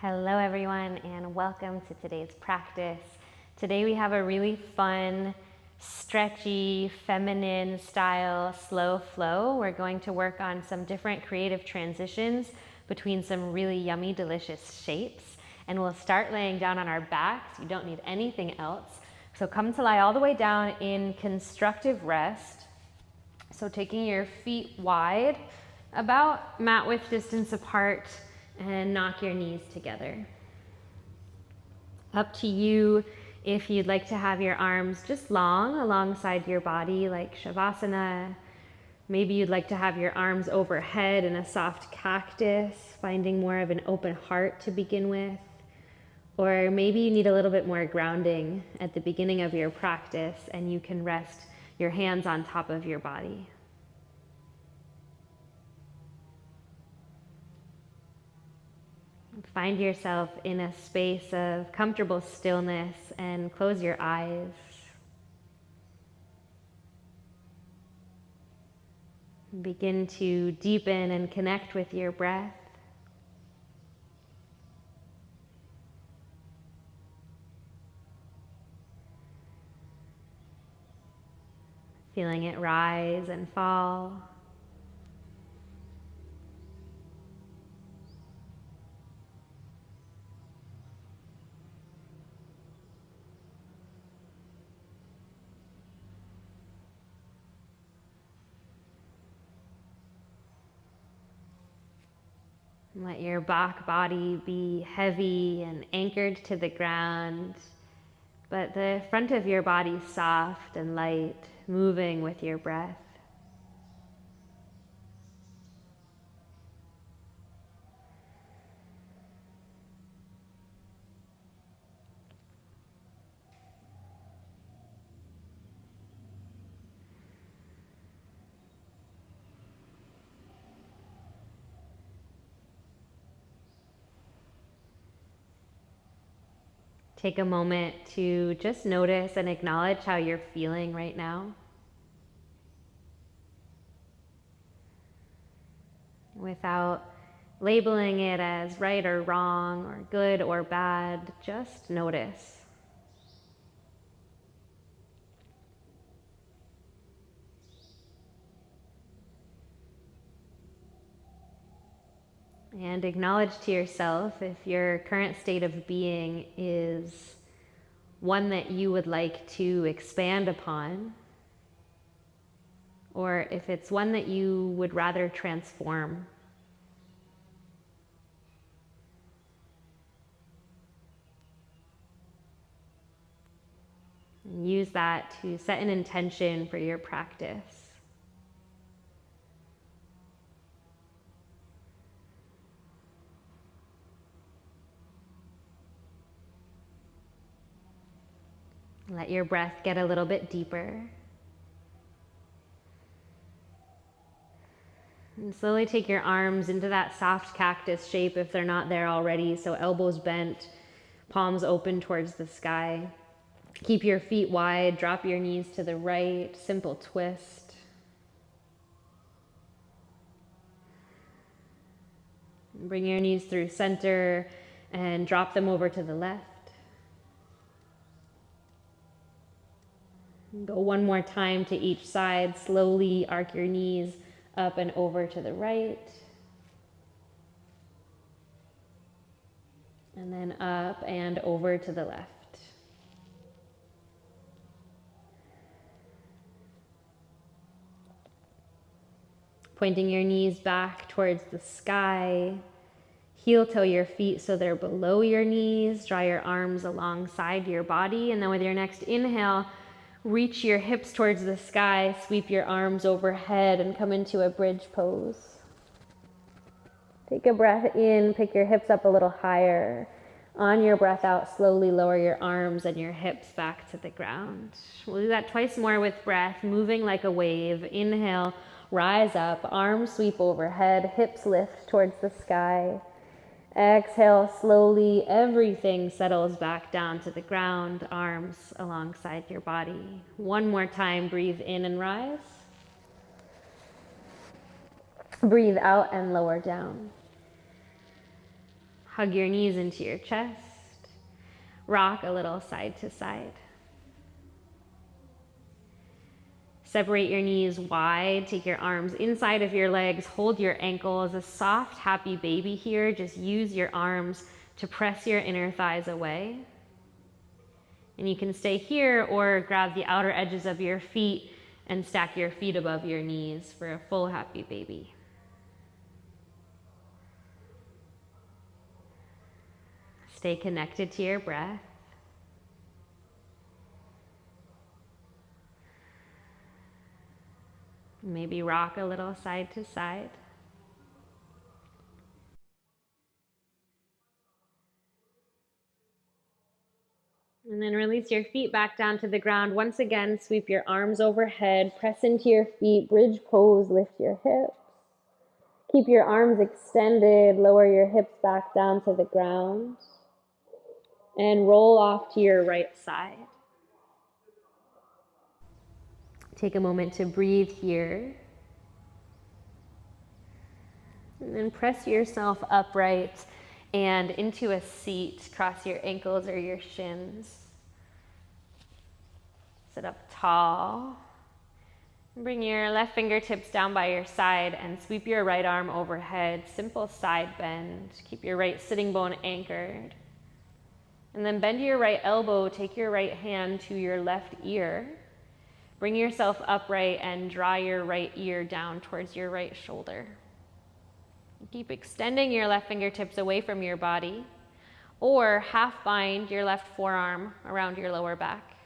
Hello everyone and welcome to today's practice. Today we have a really fun, stretchy, feminine style slow flow. We're going to work on some different creative transitions between some really yummy, delicious shapes. And we'll start laying down on our backs. You don't need anything else. So come to lie all the way down in constructive rest. So taking your feet wide, about mat width distance apart, and knock your knees together. Up to you if you'd like to have your arms just long alongside your body like Shavasana. Maybe you'd like to have your arms overhead in a soft cactus, finding more of an open heart to begin with. Or maybe you need a little bit more grounding at the beginning of your practice and you can rest your hands on top of your body. Find yourself in a space of comfortable stillness and close your eyes. Begin to deepen and connect with your breath. Feeling it rise and fall. Let your back body be heavy and anchored to the ground, but the front of your body soft and light, moving with your breath. Take a moment to just notice and acknowledge how you're feeling right now. Without labeling it as right or wrong or good or bad, just notice. And acknowledge to yourself if your current state of being is one that you would like to expand upon, or if it's one that you would rather transform. And use that to set an intention for your practice. Let your breath get a little bit deeper. And slowly take your arms into that soft cactus shape if they're not there already. So elbows bent, palms open towards the sky. Keep your feet wide, drop your knees to the right, simple twist. Bring your knees through center and drop them over to the left. Go one more time to each side. Slowly arc your knees up and over to the right. And then up and over to the left. Pointing your knees back towards the sky. Heel toe your feet so they're below your knees. Draw your arms alongside your body. And then with your next inhale, reach your hips towards the sky, sweep your arms overhead and come into a bridge pose. Take a breath in, pick your hips up a little higher. On your breath out, slowly lower your arms and your hips back to the ground. We'll do that twice more with breath, moving like a wave. Inhale, rise up, arms sweep overhead, hips lift towards the sky. Exhale, slowly, everything settles back down to the ground, arms alongside your body. One more time, breathe in and rise. Breathe out and lower down. Hug your knees into your chest. Rock a little side to side. Separate your knees wide. Take your arms inside of your legs. Hold your ankles. A soft, happy baby here. Just use your arms to press your inner thighs away. And you can stay here or grab the outer edges of your feet and stack your feet above your knees for a full, happy baby. Stay connected to your breath. Maybe rock a little side to side. And then release your feet back down to the ground. Once again, sweep your arms overhead, press into your feet, bridge pose, lift your hips. Keep your arms extended, lower your hips back down to the ground. And roll off to your right side. Take a moment to breathe here. And then press yourself upright and into a seat. Cross your ankles or your shins. Sit up tall. Bring your left fingertips down by your side and sweep your right arm overhead. Simple side bend. Keep your right sitting bone anchored. And then bend your right elbow. Take your right hand to your left ear. Bring yourself upright and draw your right ear down towards your right shoulder. Keep extending your left fingertips away from your body, or half bind your left forearm around your lower back.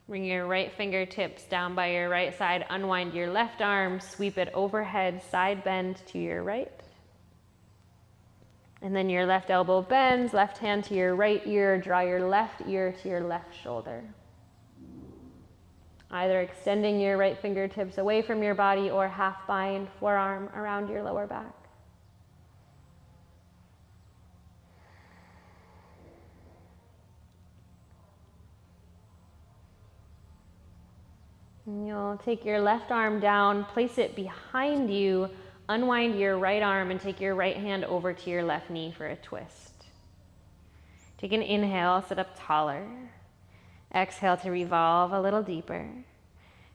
Bring your right fingertips down by your right side, unwind your left arm, sweep it overhead, side bend to your right. And then your left elbow bends, left hand to your right ear, draw your left ear to your left shoulder. Either extending your right fingertips away from your body or half bind forearm around your lower back. And you'll take your left arm down, place it behind you, unwind your right arm and take your right hand over to your left knee for a twist. Take an inhale, sit up taller. Exhale to revolve a little deeper.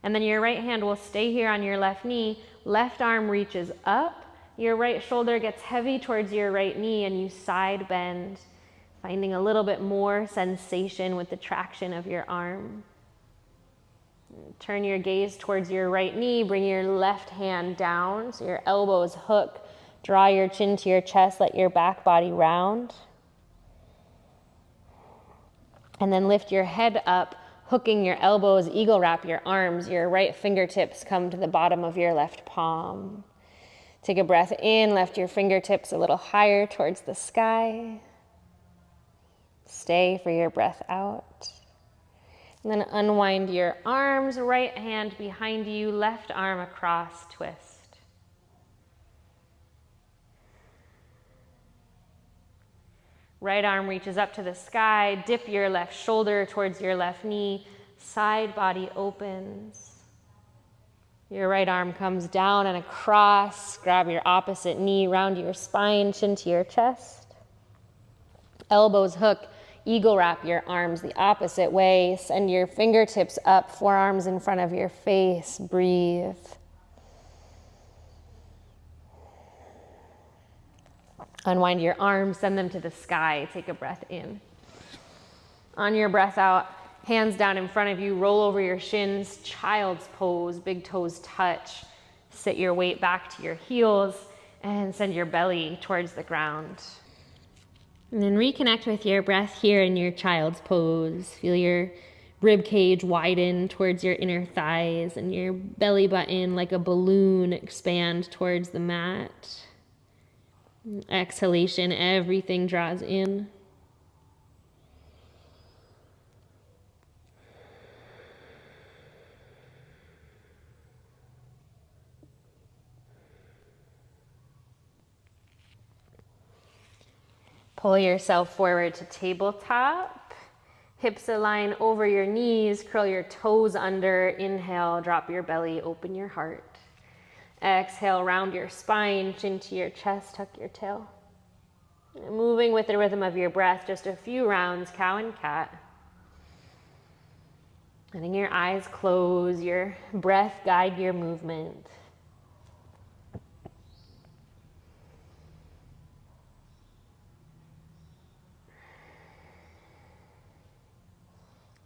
And then your right hand will stay here on your left knee. Left arm reaches up. Your right shoulder gets heavy towards your right knee and you side bend, finding a little bit more sensation with the traction of your arm. Turn your gaze towards your right knee, bring your left hand down so your elbows hook. Draw your chin to your chest, let your back body round. And then lift your head up, hooking your elbows, eagle wrap your arms. Your right fingertips come to the bottom of your left palm. Take a breath in, lift your fingertips a little higher towards the sky. Stay for your breath out. And then unwind your arms, right hand behind you, left arm across, twist. Right arm reaches up to the sky, dip your left shoulder towards your left knee, side body opens. Your right arm comes down and across, grab your opposite knee, round your spine, chin to your chest. Elbows hook. Eagle wrap your arms the opposite way. Send your fingertips up, forearms in front of your face. Breathe. Unwind your arms, send them to the sky. Take a breath in. On your breath out, hands down in front of you, roll over your shins, child's pose, big toes touch. Sit your weight back to your heels and send your belly towards the ground. And then reconnect with your breath here in your child's pose. Feel your rib cage widen towards your inner thighs and your belly button like a balloon expand towards the mat. Exhalation, everything draws in. Pull yourself forward to tabletop. Hips align over your knees, curl your toes under. Inhale, drop your belly, open your heart. Exhale, round your spine, chin to your chest, tuck your tail. Moving with the rhythm of your breath, just a few rounds, cow and cat. Letting your eyes close, your breath guide your movement.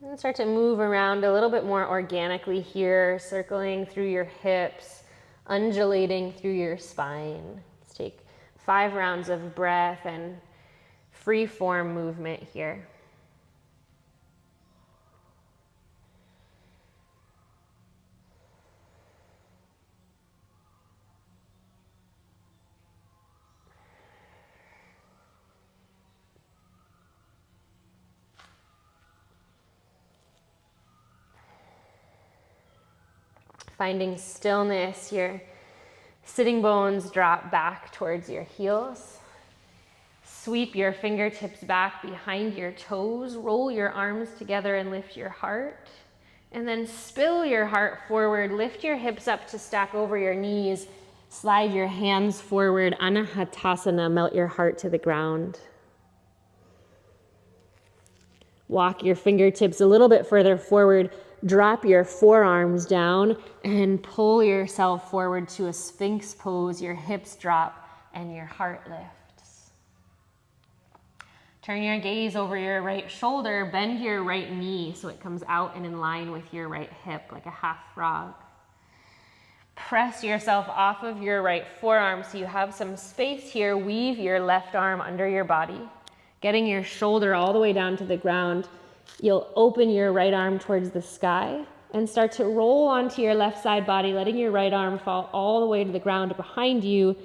And start to move around a little bit more organically here, circling through your hips, undulating through your spine. Let's take 5 rounds of breath and free form movement here. Finding stillness, your sitting bones drop back towards your heels. Sweep your fingertips back behind your toes, roll your arms together and lift your heart. And then spill your heart forward, lift your hips up to stack over your knees, slide your hands forward, Anahatasana, melt your heart to the ground. Walk your fingertips a little bit further forward, drop your forearms down and pull yourself forward to a Sphinx pose. Your hips drop and your heart lifts. Turn your gaze over your right shoulder, bend your right knee so it comes out and in line with your right hip like a half frog. Press yourself off of your right forearm so you have some space here. Weave your left arm under your body, getting your shoulder all the way down to the ground. You'll open your right arm towards the sky and start to roll onto your left side body, letting your right arm fall all the way to the ground behind you,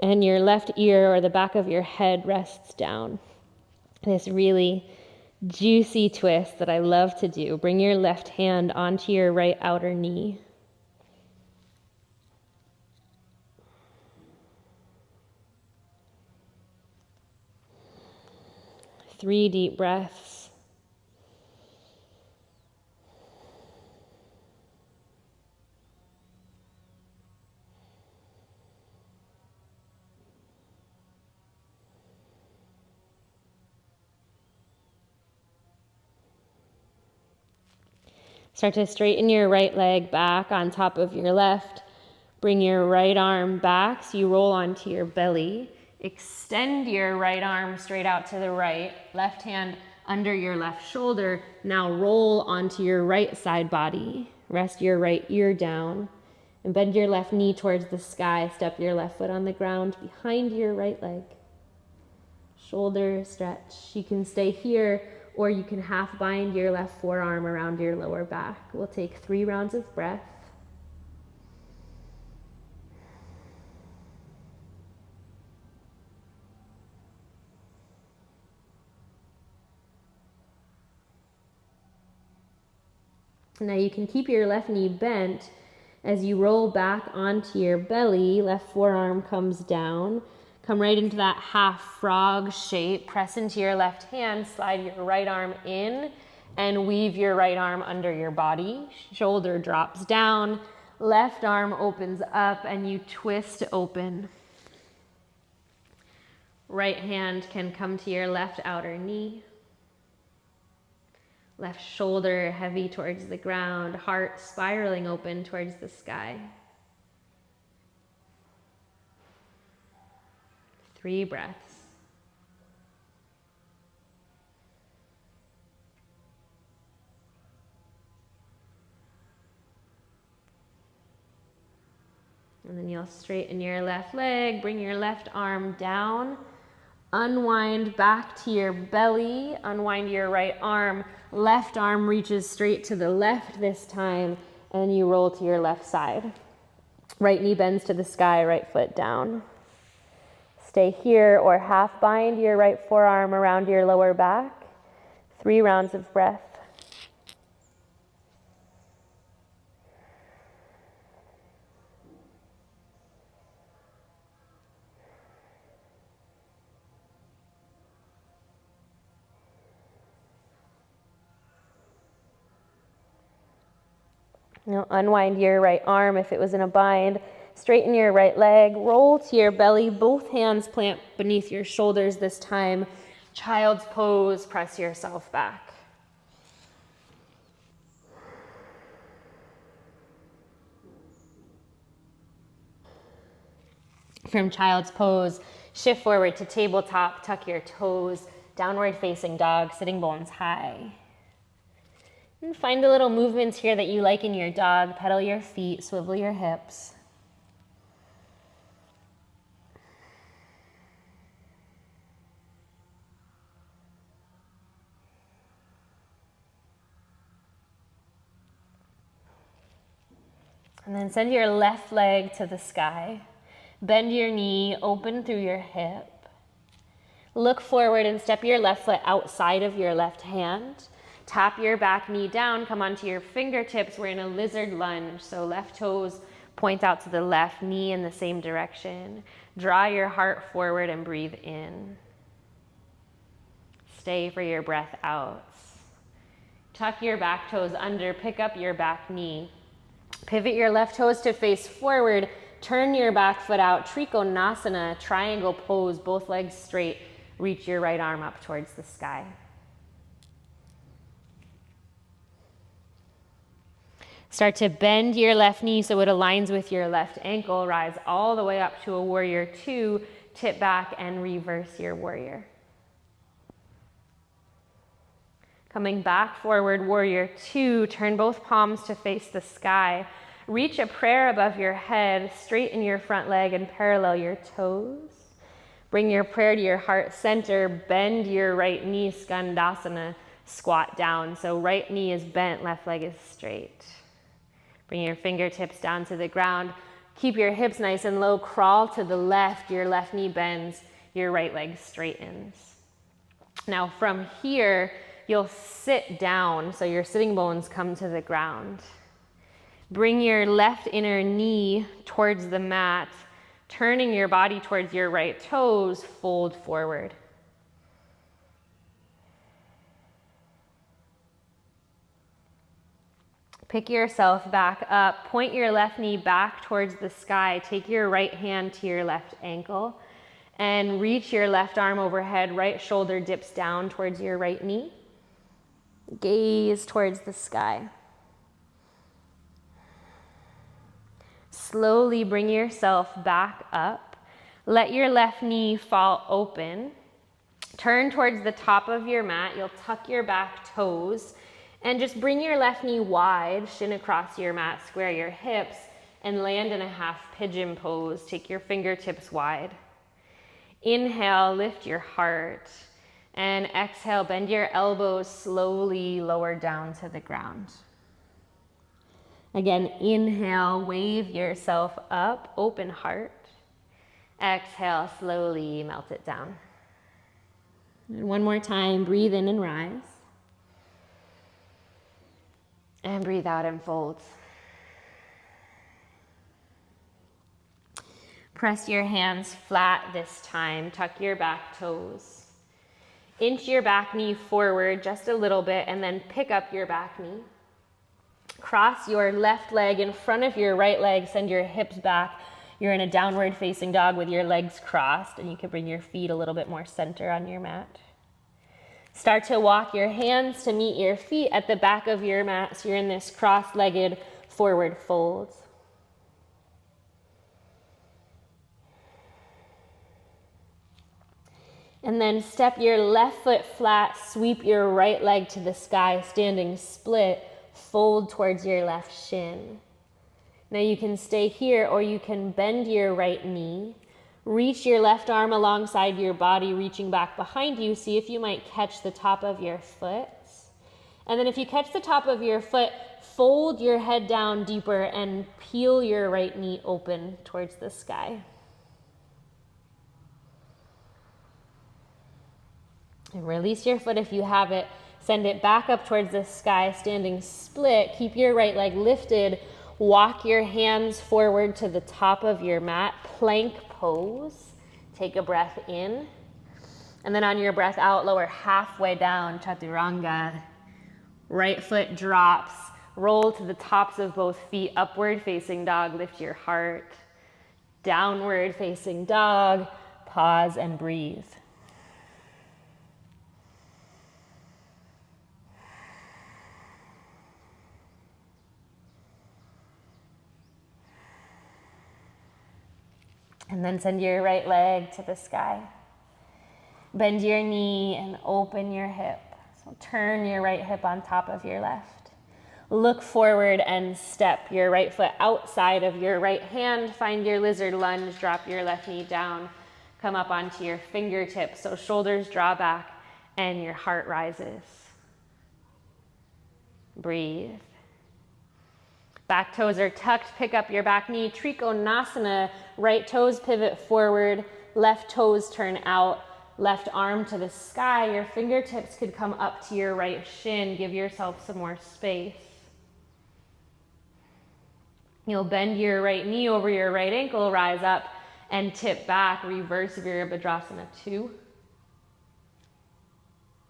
and your left ear or the back of your head rests down. This really juicy twist that I love to do. Bring your left hand onto your right outer knee. Three deep breaths. Start to straighten your right leg back on top of your left. Bring your right arm back so you roll onto your belly. Extend your right arm straight out to the right. Left hand under your left shoulder. Now roll onto your right side body. Rest your right ear down. And bend your left knee towards the sky. Step your left foot on the ground behind your right leg. Shoulder stretch. You can stay here, or you can half bind your left forearm around your lower back. We'll take 3 rounds of breath. Now you can keep your left knee bent as you roll back onto your belly. Left forearm comes down. Come right into that half frog shape. Press into your left hand, slide your right arm in, and weave your right arm under your body. Shoulder drops down, left arm opens up, and you twist open. Right hand can come to your left outer knee. Left shoulder heavy towards the ground, heart spiraling open towards the sky. 3 breaths. And then you'll straighten your left leg, bring your left arm down, unwind back to your belly, unwind your right arm, left arm reaches straight to the left this time, and you roll to your left side. Right knee bends to the sky, right foot down. Stay here or half bind your right forearm around your lower back. 3 rounds of breath. Unwind your right arm if it was in a bind. Straighten your right leg, roll to your belly, both hands plant beneath your shoulders this time. Child's pose, press yourself back. From child's pose, shift forward to tabletop, tuck your toes, downward facing dog, sitting bones high. And find the little movements here that you like in your dog. Pedal your feet, swivel your hips. And then send your left leg to the sky. Bend your knee, open through your hip. Look forward and step your left foot outside of your left hand. Tap your back knee down, come onto your fingertips. We're in a lizard lunge, so left toes point out to the left, knee in the same direction. Draw your heart forward and breathe in. Stay for your breath out. Tuck your back toes under, pick up your back knee. Pivot your left toes to face forward, turn your back foot out, Trikonasana, triangle pose, both legs straight, reach your right arm up towards the sky. Start to bend your left knee so it aligns with your left ankle, rise all the way up to a warrior two, tip back and reverse your warrior. Coming back forward, warrior two, turn both palms to face the sky. Reach a prayer above your head, straighten your front leg and parallel your toes. Bring your prayer to your heart center, bend your right knee, Skandasana, squat down. So right knee is bent, left leg is straight. Bring your fingertips down to the ground. Keep your hips nice and low, crawl to the left, your left knee bends, your right leg straightens. Now from here, you'll sit down, so your sitting bones come to the ground. Bring your left inner knee towards the mat, turning your body towards your right toes, fold forward. Pick yourself back up, point your left knee back towards the sky, take your right hand to your left ankle, and reach your left arm overhead, right shoulder dips down towards your right knee. Gaze towards the sky. Slowly bring yourself back up. Let your left knee fall open. Turn towards the top of your mat. You'll tuck your back toes and just bring your left knee wide, shin across your mat, square your hips, and land in a half pigeon pose. Take your fingertips wide. Inhale, lift your heart. And exhale, bend your elbows slowly lower down to the ground. Again, inhale, wave yourself up, open heart. Exhale, slowly melt it down. And one more time, breathe in and rise. And breathe out and fold. Press your hands flat this time, tuck your back toes. Inch your back knee forward just a little bit and then pick up your back knee. Cross your left leg in front of your right leg, send your hips back. You're in a downward facing dog with your legs crossed, and you can bring your feet a little bit more center on your mat. Start to walk your hands to meet your feet at the back of your mat, so you're in this cross-legged forward fold. And then step your left foot flat, sweep your right leg to the sky, standing split, fold towards your left shin. Now you can stay here or you can bend your right knee, reach your left arm alongside your body, reaching back behind you. See if you might catch the top of your foot. And then if you catch the top of your foot, fold your head down deeper and peel your right knee open towards the sky. And release your foot if you have it. Send it back up towards the sky, standing split. Keep your right leg lifted. Walk your hands forward to the top of your mat. Plank pose. Take a breath in. And then on your breath out, lower halfway down, Chaturanga. Right foot drops. Roll to the tops of both feet, upward facing dog, lift your heart. Downward facing dog, pause and breathe. And then send your right leg to the sky. Bend your knee and open your hip. So turn your right hip on top of your left. Look forward and step your right foot outside of your right hand. Find your lizard lunge, drop your left knee down. Come up onto your fingertips, so shoulders draw back and your heart rises. Breathe. Back toes are tucked, pick up your back knee, Trikonasana, right toes pivot forward, left toes turn out, left arm to the sky. Your fingertips could come up to your right shin. Give yourself some more space. You'll bend your right knee over your right ankle, rise up and tip back, reverse Virabhadrasana 2.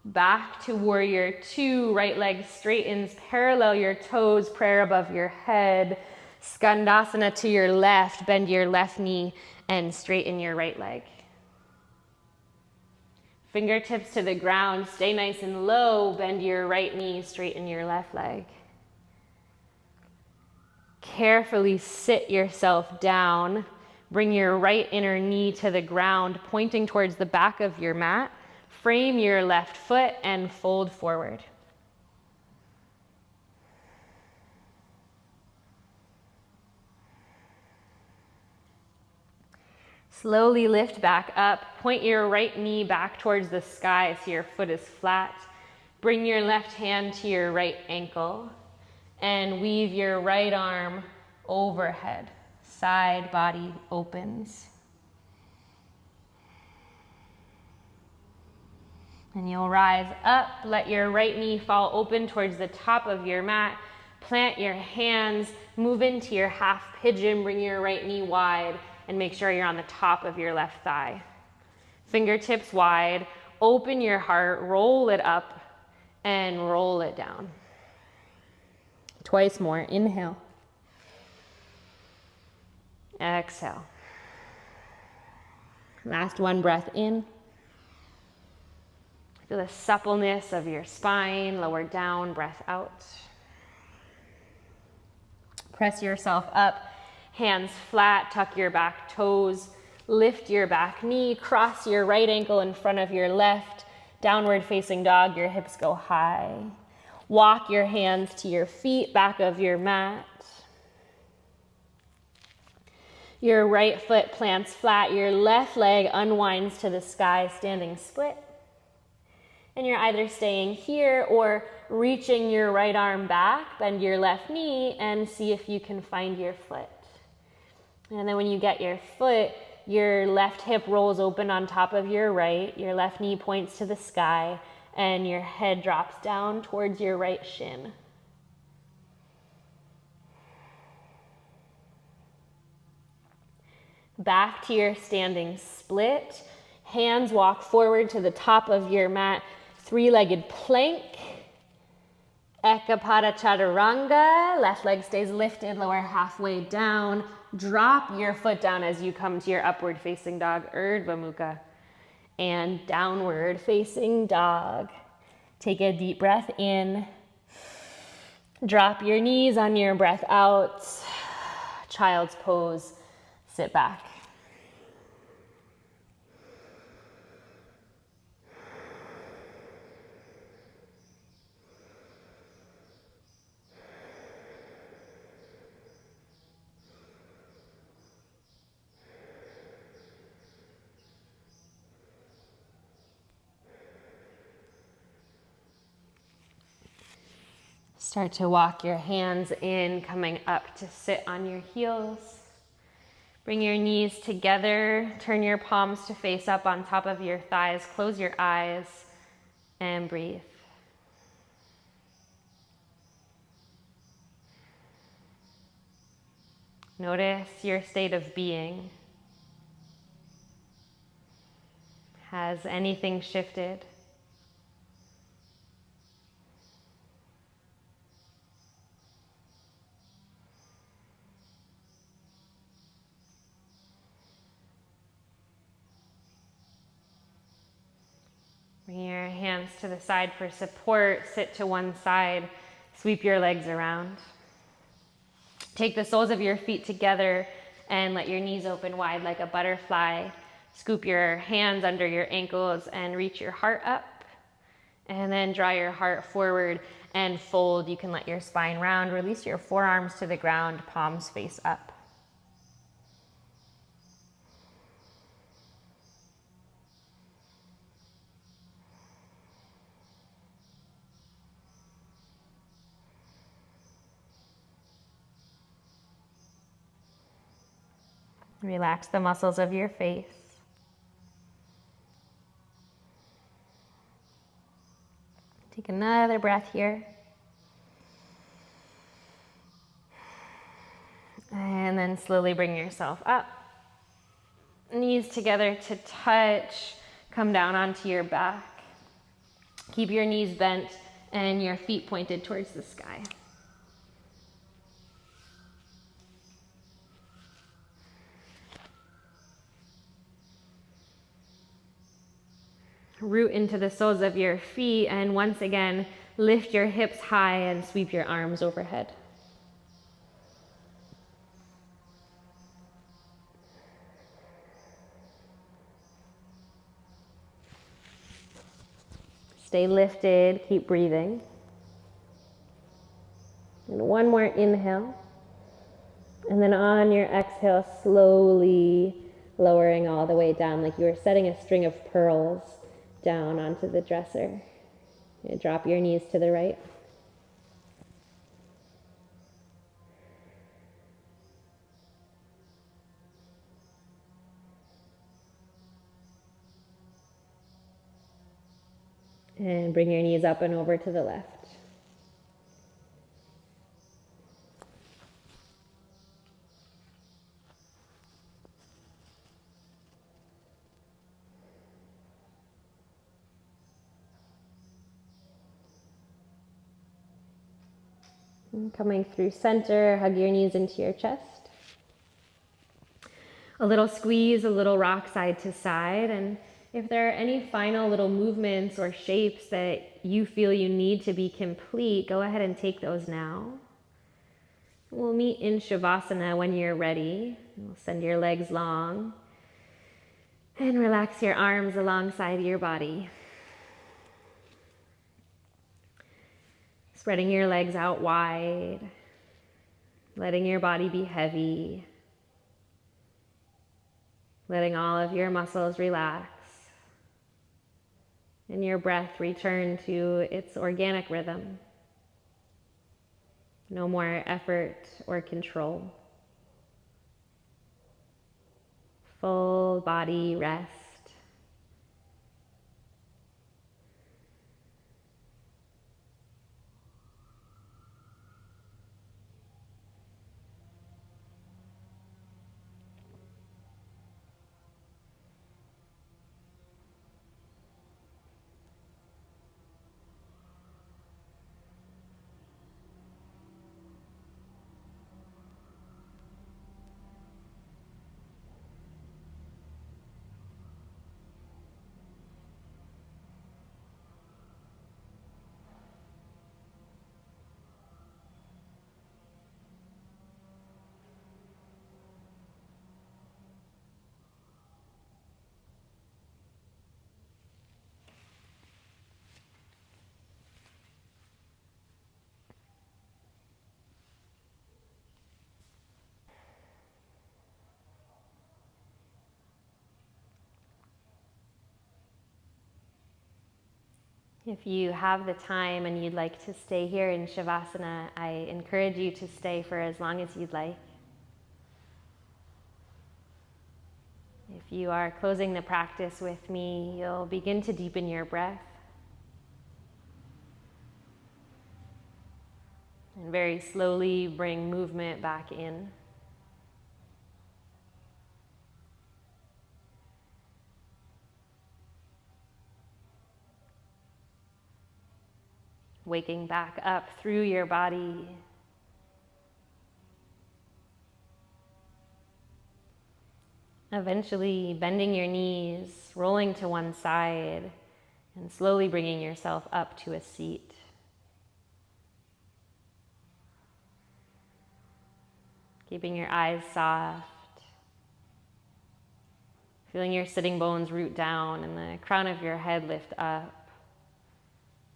Back to warrior 2, right leg straightens, parallel your toes, prayer above your head. Skandasana to your left, bend your left knee and straighten your right leg. Fingertips to the ground, stay nice and low, bend your right knee, straighten your left leg. Carefully sit yourself down. Bring your right inner knee to the ground, pointing towards the back of your mat. Frame your left foot and fold forward. Slowly lift back up. Point your right knee back towards the sky so your foot is flat. Bring your left hand to your right ankle and weave your right arm overhead. Side body opens. And you'll rise up, let your right knee fall open towards the top of your mat. Plant your hands, move into your half pigeon, bring your right knee wide, and make sure you're on the top of your left thigh. Fingertips wide, open your heart, roll it up, and roll it down. Twice more, inhale. Exhale. Last one breath in. Feel the suppleness of your spine, lower down, breath out. Press yourself up, hands flat, tuck your back toes, lift your back knee, cross your right ankle in front of your left, downward facing dog, your hips go high. Walk your hands to your feet, back of your mat. Your right foot plants flat, your left leg unwinds to the sky, standing split. And you're either staying here or reaching your right arm back, bend your left knee, and see if you can find your foot. And then when you get your foot, your left hip rolls open on top of your right, your left knee points to the sky, and your head drops down towards your right shin. Back to your standing split. Hands walk forward to the top of your mat. Three-legged plank. Ekapada Chaturanga. Left leg stays lifted, lower halfway down. Drop your foot down as you come to your upward facing dog, Urdhva Mukha. And downward facing dog. Take a deep breath in. Drop your knees on your breath out. Child's pose. Sit back. Start to walk your hands in, coming up to sit on your heels. Bring your knees together, turn your palms to face up on top of your thighs, close your eyes, and breathe. Notice your state of being. Has anything shifted? hands to the side for support. Sit to one side. Sweep your legs around. Take the soles of your feet together and let your knees open wide like a butterfly. Scoop your hands under your ankles and reach your heart up. And then draw your heart forward and fold. You can let your spine round. Release your forearms to the ground, palms face up. Relax the muscles of your face. Take another breath here. And then slowly bring yourself up. Knees together to touch. Come down onto your back. Keep your knees bent and your feet pointed towards the sky. Root into the soles of your feet, and once again, lift your hips high and sweep your arms overhead. Stay lifted, keep breathing. And one more inhale. And then on your exhale, slowly lowering all the way down like you were setting a string of pearls down onto the dresser. You drop your knees to the right. And bring your knees up and over to the left. And coming through center, hug your knees into your chest. A little squeeze, a little rock side to side, and if there are any final little movements or shapes that you feel you need to be complete, go ahead and take those now. We'll meet in Shavasana when you're ready. We'll send your legs long and relax your arms alongside your body. Spreading your legs out wide, letting your body be heavy, letting all of your muscles relax, and your breath return to its organic rhythm. No more effort or control. Full body rest. If you have the time and you'd like to stay here in Shavasana, I encourage you to stay for as long as you'd like. If you are closing the practice with me, you'll begin to deepen your breath. And very slowly bring movement back in. Waking back up through your body. Eventually bending your knees, rolling to one side, And slowly bringing yourself up to a seat. Keeping your eyes soft. Feeling your sitting bones root down and the crown of your head lift up.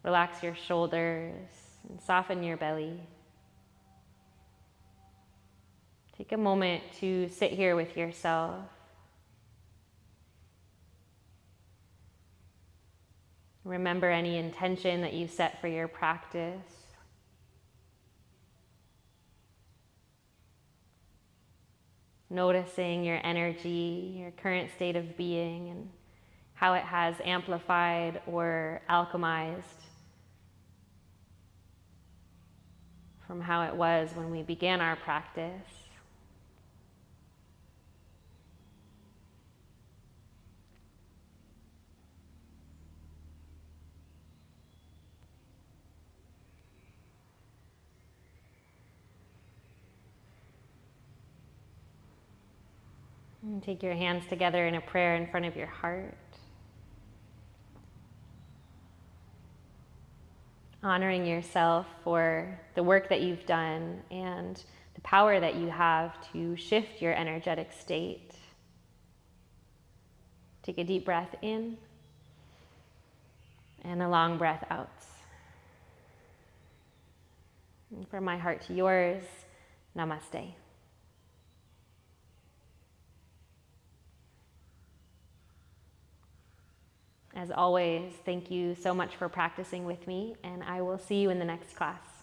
Relax your shoulders and soften your belly. Take a moment to sit here with yourself. Remember any intention that you set for your practice. Noticing your energy, your current state of being, and how it has amplified or alchemized from how it was when we began our practice. And take your hands together in a prayer in front of your heart. Honoring yourself for the work that you've done and the power that you have to shift your energetic state. Take a deep breath in and a long breath out. And from my heart to yours, namaste. As always, thank you so much for practicing with me, and I will see you in the next class.